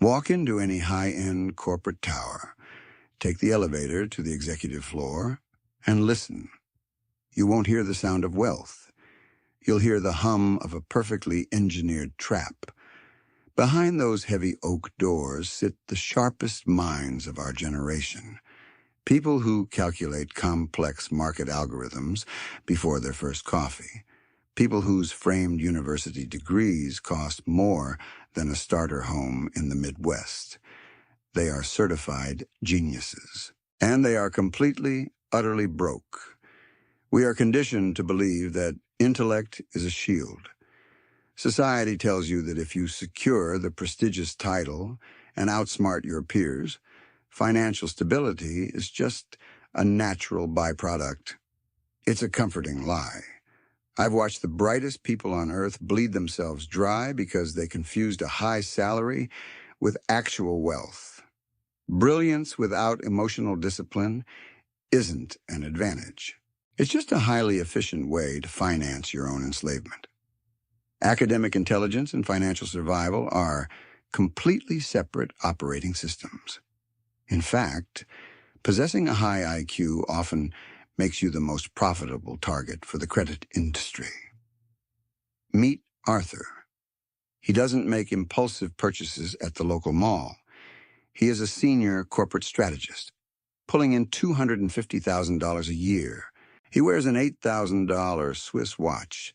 Walk into any high-end corporate tower, take the elevator to the executive floor, and listen. You won't hear the sound of wealth. You'll hear the hum of a perfectly engineered trap. Behind those heavy oak doors sit the sharpest minds of our generation. People who calculate complex market algorithms before their first coffee. People whose framed university degrees cost more than a starter home in the Midwest. They are certified geniuses. And they are completely, utterly broke. We are conditioned to believe that intellect is a shield. Society tells you that if you secure the prestigious title and outsmart your peers, financial stability is just a natural byproduct. It's a comforting lie. I've watched the brightest people on earth bleed themselves dry because they confused a high salary with actual wealth. Brilliance without emotional discipline isn't an advantage. It's just a highly efficient way to finance your own enslavement. Academic intelligence and financial survival are completely separate operating systems. In fact, possessing a high IQ often makes you the most profitable target for the credit industry. Meet Arthur. He doesn't make impulsive purchases at the local mall. He is a senior corporate strategist, pulling in $250,000 a year. He wears an $8,000 Swiss watch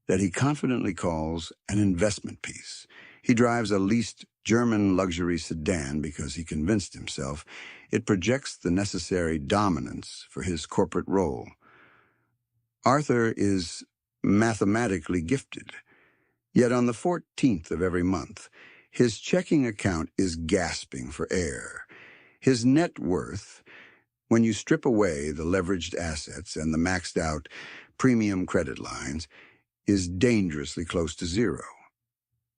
that he confidently calls an investment piece. He drives a leased German luxury sedan because he convinced himself it projects the necessary dominance for his corporate role. Arthur is mathematically gifted, yet on the 14th of every month, his checking account is gasping for air. His net worth, when you strip away the leveraged assets and the maxed-out premium credit lines, is dangerously close to zero.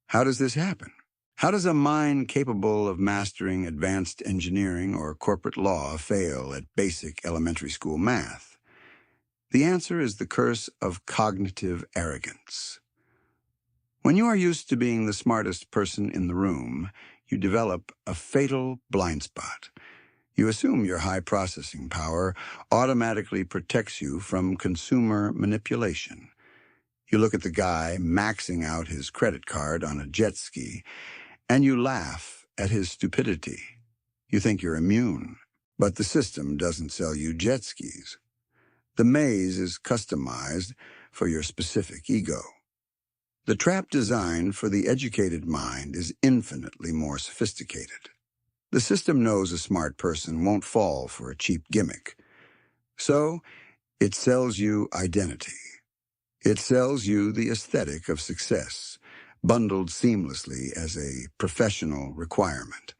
How does this happen? How does a mind capable of mastering advanced engineering or corporate law fail at basic elementary school math? The answer is the curse of cognitive arrogance. When you are used to being the smartest person in the room, you develop a fatal blind spot. You assume your high processing power automatically protects you from consumer manipulation. You look at the guy maxing out his credit card on a jet ski, and you laugh at his stupidity. You think you're immune, but the system doesn't sell you jet skis. The maze is customized for your specific ego. The trap designed for the educated mind is infinitely more sophisticated. The system knows a smart person won't fall for a cheap gimmick. So, it sells you identity. It sells you the aesthetic of success, bundled seamlessly as a professional requirement.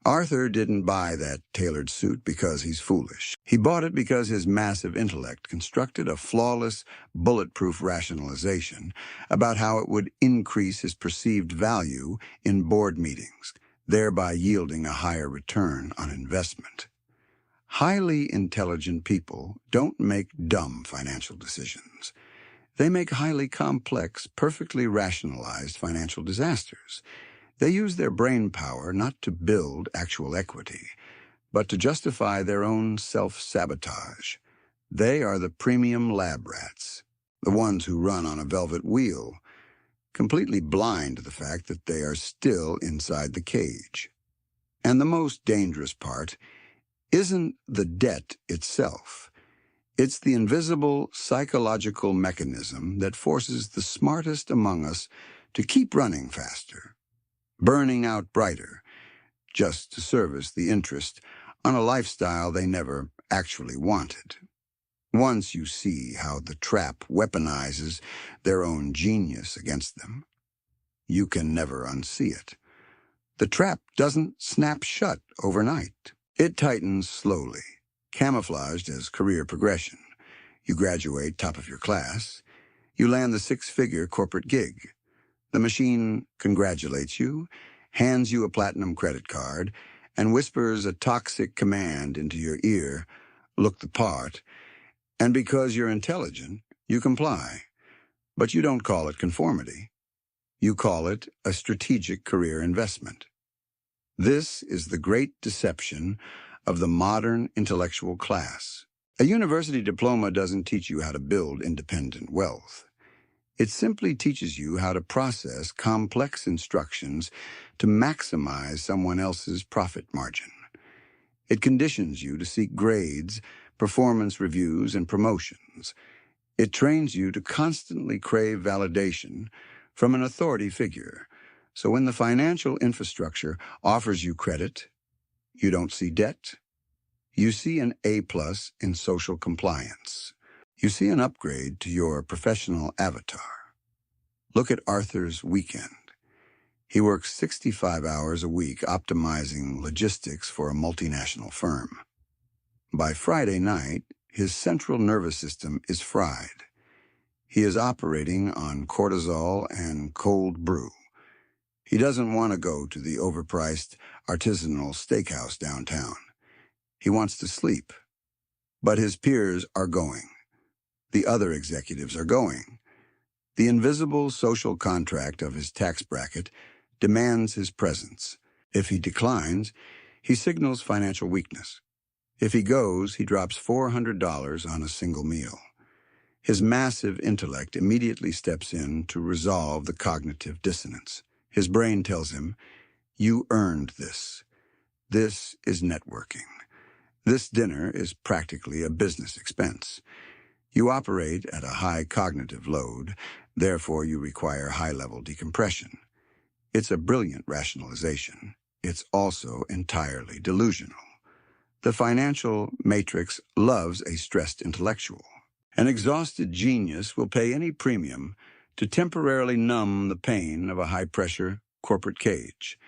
Arthur didn't buy that tailored suit because he's foolish. He bought it because his massive intellect constructed a flawless, bulletproof rationalization about how it would increase his perceived value in board meetings, thereby yielding a higher return on investment. Highly intelligent people don't make dumb financial decisions. They make highly complex, perfectly rationalized financial disasters. They use their brain power not to build actual equity, but to justify their own self-sabotage. They are the premium lab rats, the ones who run on a velvet wheel, completely blind to the fact that they are still inside the cage. And the most dangerous part isn't the debt itself. It's the invisible psychological mechanism that forces the smartest among us to keep running faster, burning out brighter, just to service the interest on a lifestyle they never actually wanted. Once you see how the trap weaponizes their own genius against them, you can never unsee it. The trap doesn't snap shut overnight. It tightens slowly, camouflaged as career progression. You graduate top of your class. You land the six-figure corporate gig. The machine congratulates you, hands you a platinum credit card, and whispers a toxic command into your ear, look the part, and because you're intelligent, you comply. But you don't call it conformity. You call it a strategic career investment. This is the great deception of the modern intellectual class. A university diploma doesn't teach you how to build independent wealth. It simply teaches you how to process complex instructions to maximize someone else's profit margin. It conditions you to seek grades, performance reviews, and promotions. It trains you to constantly crave validation from an authority figure. So when the financial infrastructure offers you credit, you don't see debt. You see an A+ in social compliance. You see an upgrade to your professional avatar. Look at Arthur's weekend. He works 65 hours a week optimizing logistics for a multinational firm. By Friday night, his central nervous system is fried. He is operating on cortisol and cold brew. He doesn't want to go to the overpriced artisanal steakhouse downtown. He wants to sleep. But his peers are going. The other executives are going. The invisible social contract of his tax bracket demands his presence. If he declines, he signals financial weakness. If he goes, he drops $400 on a single meal. His massive intellect immediately steps in to resolve the cognitive dissonance. His brain tells him, "You earned this. This is networking. This dinner is practically a business expense. You operate at a high cognitive load, therefore you require high-level decompression." It's a brilliant rationalization. It's also entirely delusional. The financial matrix loves a stressed intellectual. An exhausted genius will pay any premium to temporarily numb the pain of a high-pressure corporate cage.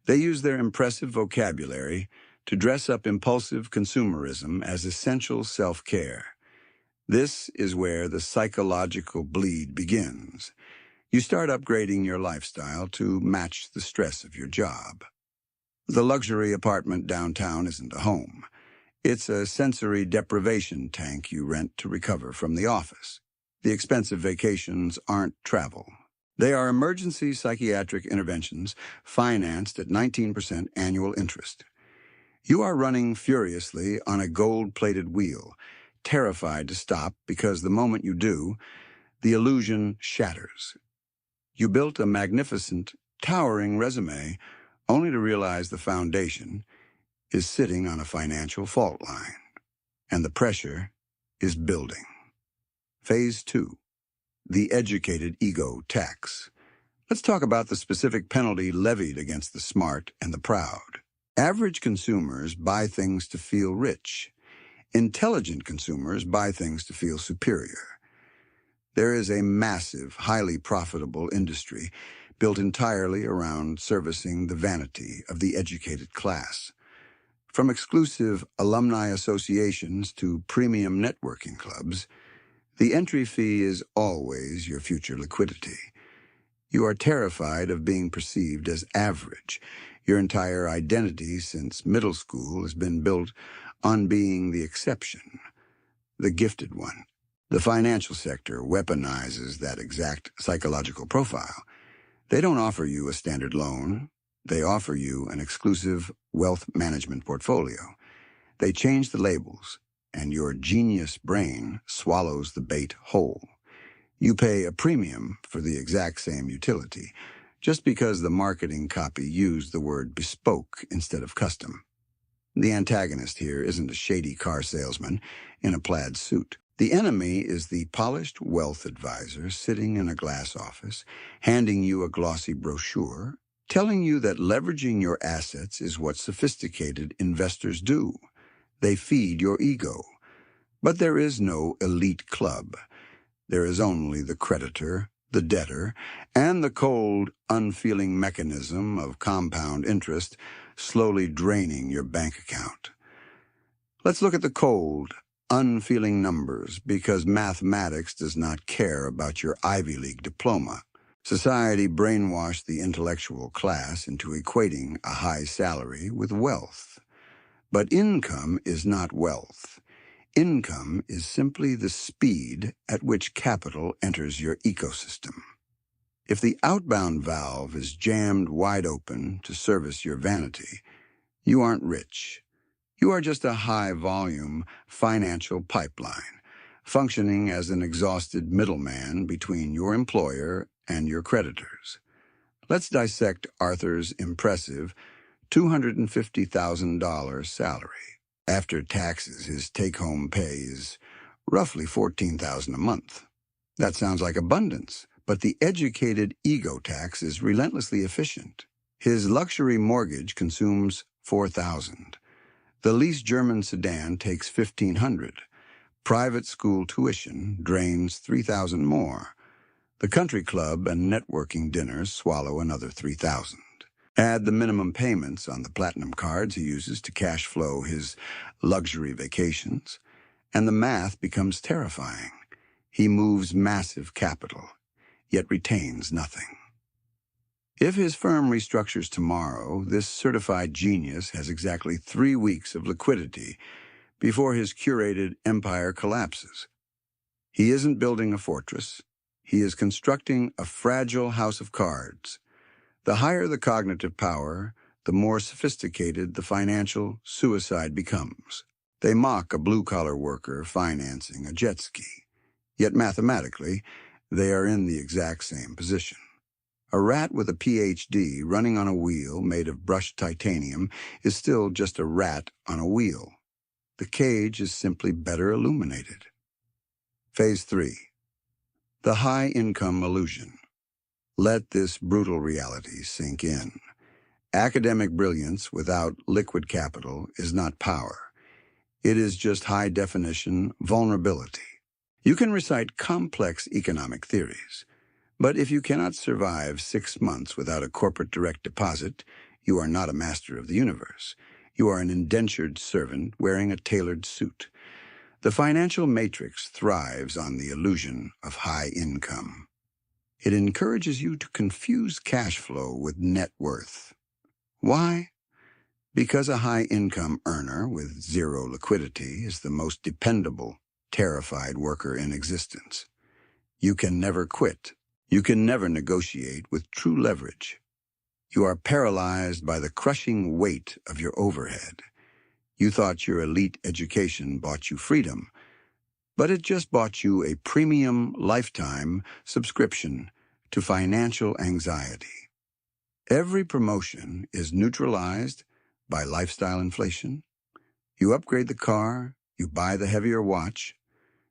They use their impressive vocabulary to dress up impulsive consumerism as essential self-care. This is where the psychological bleed begins. You start upgrading your lifestyle to match the stress of your job. The luxury apartment downtown isn't a home. It's a sensory deprivation tank you rent to recover from the office. The expensive vacations aren't travel. They are emergency psychiatric interventions financed at 19% annual interest. You are running furiously on a gold-plated wheel, terrified to stop because the moment you do, the illusion shatters. You built a magnificent, towering resume only to realize the foundation is sitting on a financial fault line, and the pressure is building. Phase 2, the educated ego tax. Let's talk about the specific penalty levied against the smart and the proud. Average consumers buy things to feel rich. Intelligent consumers buy things to feel superior. There is a massive, highly profitable industry built entirely around servicing the vanity of the educated class. From exclusive alumni associations to premium networking clubs, the entry fee is always your future liquidity. You are terrified of being perceived as average. Your entire identity since middle school has been built on being the exception, the gifted one. The financial sector weaponizes that exact psychological profile. They don't offer you a standard loan. They offer you an exclusive wealth management portfolio. They change the labels, and your genius brain swallows the bait whole. You pay a premium for the exact same utility, just because the marketing copy used the word bespoke instead of custom. The antagonist here isn't a shady car salesman in a plaid suit. The enemy is the polished wealth advisor sitting in a glass office, handing you a glossy brochure, telling you that leveraging your assets is what sophisticated investors do. They feed your ego. But there is no elite club. There is only the creditor, the debtor, and the cold, unfeeling mechanism of compound interest slowly draining your bank account. Let's look at the cold, unfeeling numbers, because mathematics does not care about your Ivy League diploma. Society brainwashed the intellectual class into equating a high salary with wealth. But income is not wealth. Income is simply the speed at which capital enters your ecosystem. If the outbound valve is jammed wide open to service your vanity, you aren't rich. You are just a high-volume financial pipeline, functioning as an exhausted middleman between your employer and your creditors. Let's dissect Arthur's impressive $250,000 salary. After taxes, his take-home pay is roughly $14,000 a month. That sounds like abundance, but the educated ego tax is relentlessly efficient. His luxury mortgage consumes $4,000. The leased German sedan takes $1,500. Private school tuition drains $3,000 more. The country club and networking dinners swallow another $3,000. Add the minimum payments on the platinum cards he uses to cash flow his luxury vacations, and the math becomes terrifying. He moves massive capital, yet retains nothing. If his firm restructures tomorrow, this certified genius has exactly 3 weeks of liquidity before his curated empire collapses. He isn't building a fortress. He is constructing a fragile house of cards. The higher the cognitive power, the more sophisticated the financial suicide becomes. They mock a blue-collar worker financing a jet ski. Yet mathematically, they are in the exact same position. A rat with a PhD running on a wheel made of brushed titanium is still just a rat on a wheel. The cage is simply better illuminated. Phase 3. The high-income illusion. Let this brutal reality sink in. Academic brilliance without liquid capital is not power. It is just high-definition vulnerability. You can recite complex economic theories, but if you cannot survive 6 months without a corporate direct deposit, you are not a master of the universe. You are an indentured servant wearing a tailored suit. The financial matrix thrives on the illusion of high income. It encourages you to confuse cash flow with net worth. Why? Because a high-income earner with zero liquidity is the most dependable, terrified worker in existence. You can never quit. You can never negotiate with true leverage. You are paralyzed by the crushing weight of your overhead. You thought your elite education bought you freedom, but it just bought you a premium lifetime subscription to financial anxiety. Every promotion is neutralized by lifestyle inflation. You upgrade the car, you buy the heavier watch.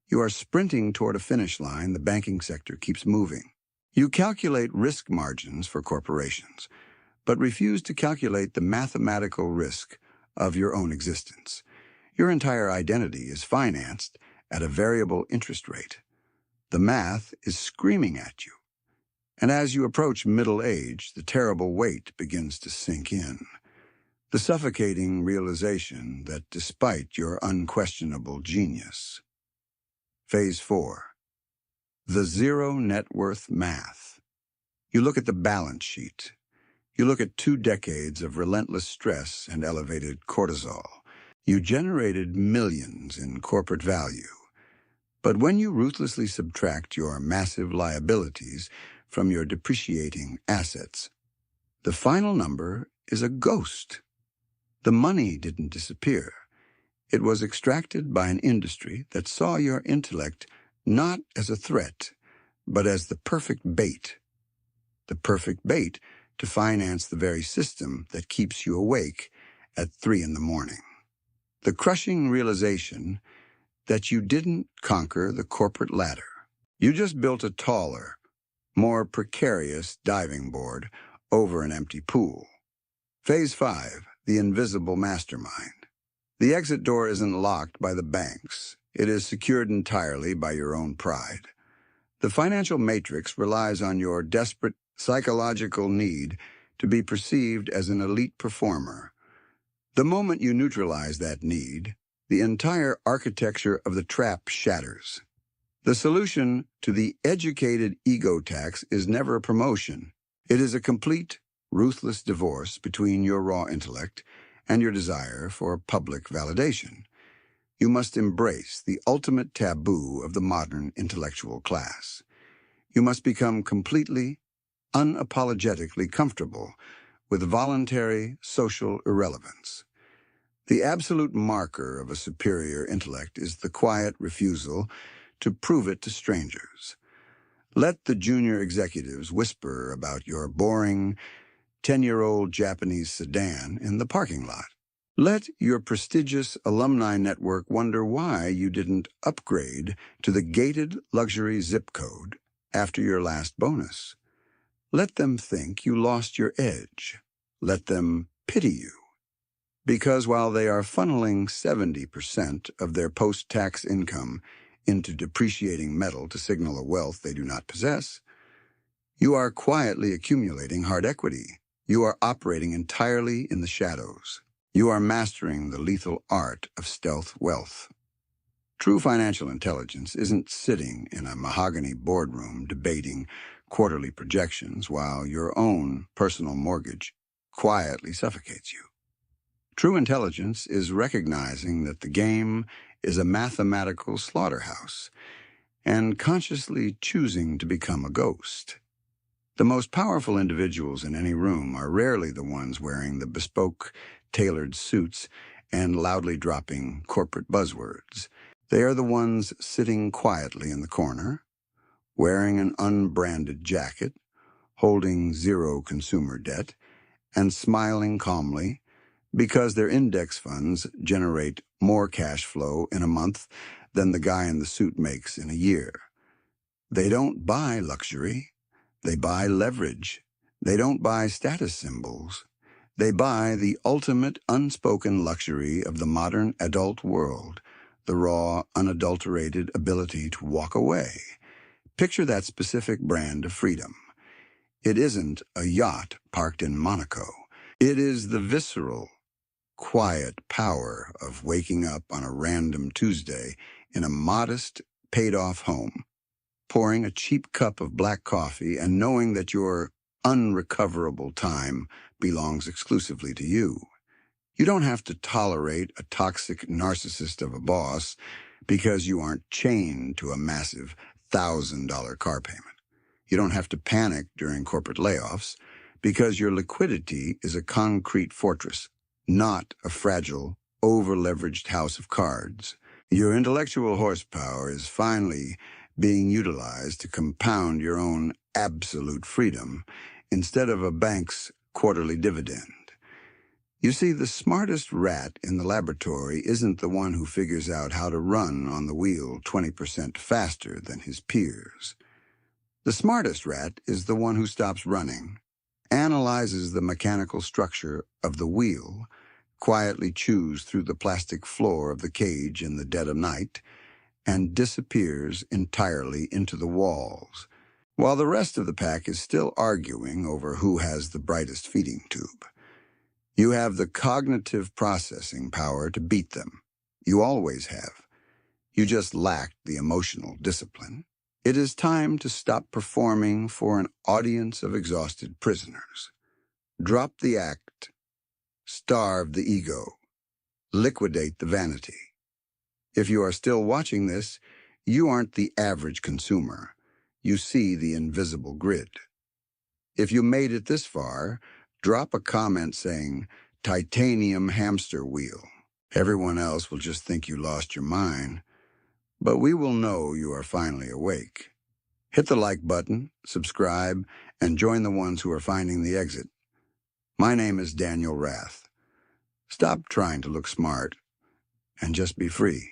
You are sprinting toward a finish line the banking sector keeps moving. You calculate risk margins for corporations, but refuse to calculate the mathematical risk of your own existence. Your entire identity is financed at a variable interest rate. The math is screaming at you. And as you approach middle age, the terrible weight begins to sink in. The suffocating realization that despite your unquestionable genius. Phase 4. The zero net worth math. You look at the balance sheet. You look at 2 decades of relentless stress and elevated cortisol. You generated millions in corporate value. But when you ruthlessly subtract your massive liabilities from your depreciating assets, the final number is a ghost. The money didn't disappear. It was extracted by an industry that saw your intellect not as a threat, but as the perfect bait. The perfect bait to finance the very system that keeps you awake at 3 in the morning. The crushing realization that you didn't conquer the corporate ladder. You just built a taller, more precarious diving board over an empty pool. Phase 5, the invisible mastermind. The exit door isn't locked by the banks. It is secured entirely by your own pride. The financial matrix relies on your desperate psychological need to be perceived as an elite performer. The moment you neutralize that need, the entire architecture of the trap shatters. The solution to the educated ego tax is never a promotion. It is a complete, ruthless divorce between your raw intellect and your desire for public validation. You must embrace the ultimate taboo of the modern intellectual class. You must become completely unapologetically comfortable with voluntary social irrelevance. The absolute marker of a superior intellect is the quiet refusal to prove it to strangers. Let the junior executives whisper about your boring 10-year-old Japanese sedan in the parking lot. Let your prestigious alumni network wonder why you didn't upgrade to the gated luxury zip code after your last bonus. Let them think you lost your edge. Let them pity you. Because while they are funneling 70% of their post-tax income into depreciating metal to signal a wealth they do not possess, you are quietly accumulating hard equity. You are operating entirely in the shadows. You are mastering the lethal art of stealth wealth. True financial intelligence isn't sitting in a mahogany boardroom debating quarterly projections while your own personal mortgage quietly suffocates you. True intelligence is recognizing that the game is a mathematical slaughterhouse and consciously choosing to become a ghost. The most powerful individuals in any room are rarely the ones wearing the bespoke, tailored suits and loudly dropping corporate buzzwords. They are the ones sitting quietly in the corner, wearing an unbranded jacket, holding zero consumer debt, and smiling calmly because their index funds generate more cash flow in a month than the guy in the suit makes in a year. They don't buy luxury. They buy leverage. They don't buy status symbols. They buy the ultimate unspoken luxury of the modern adult world, the raw, unadulterated ability to walk away. Picture that specific brand of freedom. It isn't a yacht parked in Monaco. It is the visceral, quiet power of waking up on a random Tuesday in a modest, paid-off home, pouring a cheap cup of black coffee and knowing that your unrecoverable time belongs exclusively to you. You don't have to tolerate a toxic narcissist of a boss because you aren't chained to a massive $1,000 car payment. You don't have to panic during corporate layoffs because your liquidity is a concrete fortress, not a fragile, over-leveraged house of cards. Your intellectual horsepower is finally being utilized to compound your own absolute freedom instead of a bank's quarterly dividend. You see, the smartest rat in the laboratory isn't the one who figures out how to run on the wheel 20% faster than his peers. The smartest rat is the one who stops running, analyzes the mechanical structure of the wheel, quietly chews through the plastic floor of the cage in the dead of night, and disappears entirely into the walls, while the rest of the pack is still arguing over who has the brightest feeding tube. You have the cognitive processing power to beat them. You always have. You just lacked the emotional discipline. It is time to stop performing for an audience of exhausted prisoners. Drop the act, starve the ego, liquidate the vanity. If you are still watching this, you aren't the average consumer. You see the invisible grid. If you made it this far, drop a comment saying, "Titanium hamster wheel." Everyone else will just think you lost your mind, but we will know you are finally awake. Hit the like button, subscribe, and join the ones who are finding the exit. My name is Daniel Rath. Stop trying to look smart and just be free.